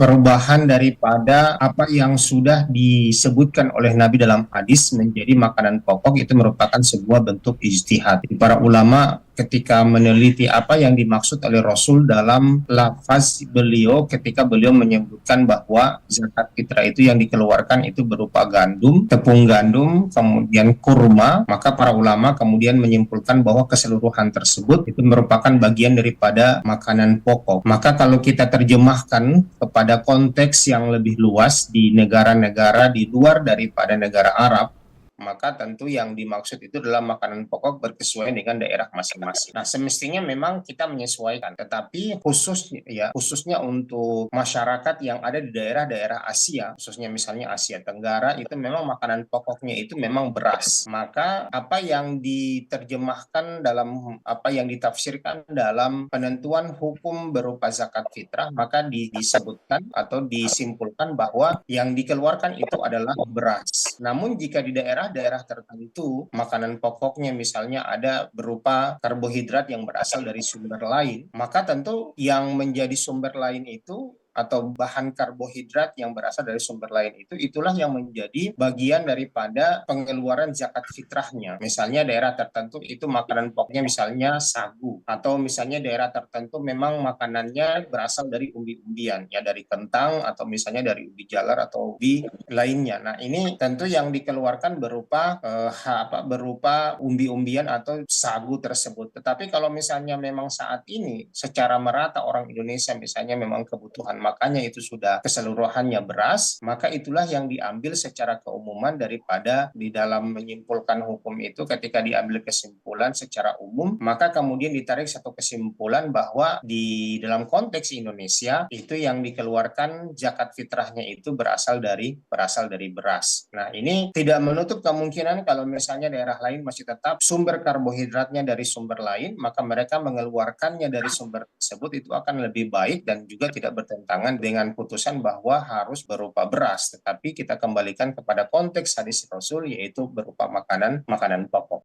perubahan daripada apa yang sudah disebutkan oleh Nabi dalam hadis menjadi makanan pokok itu merupakan sebuah bentuk ijtihad. Para ulama ketika meneliti apa yang dimaksud oleh Rasul dalam lafaz beliau ketika beliau menyebutkan bahwa zakat fitrah itu yang dikeluarkan itu berupa gandum, tepung gandum, kemudian kurma, maka para ulama kemudian menyimpulkan bahwa keseluruhan tersebut itu merupakan bagian daripada makanan pokok. Maka kalau kita terjemahkan kepada konteks yang lebih luas di negara-negara di luar daripada negara Arab, maka tentu yang dimaksud itu adalah makanan pokok berkesesuaian dengan daerah masing-masing. Nah, semestinya memang kita menyesuaikan, tetapi khususnya untuk masyarakat yang ada di daerah-daerah Asia, khususnya misalnya Asia Tenggara, itu memang makanan pokoknya itu memang beras. Maka apa yang diterjemahkan dalam apa yang ditafsirkan dalam penentuan hukum berupa zakat fitrah, maka disebutkan atau disimpulkan bahwa yang dikeluarkan itu adalah beras. Namun jika di daerah-daerah tertentu makanan pokoknya misalnya ada berupa karbohidrat yang berasal dari sumber lain, maka tentu yang menjadi sumber lain itu atau bahan karbohidrat yang berasal dari sumber lain itu itulah yang menjadi bagian daripada pengeluaran zakat fitrahnya. Misalnya daerah tertentu itu makanan pokoknya misalnya sagu, atau misalnya daerah tertentu memang makanannya berasal dari umbi-umbian ya, dari kentang atau misalnya dari ubi jalar atau ubi lainnya. Nah, ini tentu yang dikeluarkan berupa umbi-umbian atau sagu tersebut. Tetapi kalau misalnya memang saat ini secara merata orang Indonesia misalnya memang kebutuhan makannya itu sudah keseluruhannya beras, maka itulah yang diambil secara keumuman daripada di dalam menyimpulkan hukum itu ketika diambil kesimpulan secara umum, maka kemudian ditarik satu kesimpulan bahwa di dalam konteks Indonesia itu yang dikeluarkan zakat fitrahnya itu berasal dari beras. Nah, ini tidak menutup kemungkinan kalau misalnya daerah lain masih tetap sumber karbohidratnya dari sumber lain, maka mereka mengeluarkannya dari sumber tersebut itu akan lebih baik dan juga tidak bertentangan dengan putusan bahwa harus berupa beras. Tetapi kita kembalikan kepada konteks hadis Rasul yaitu berupa makanan pokok.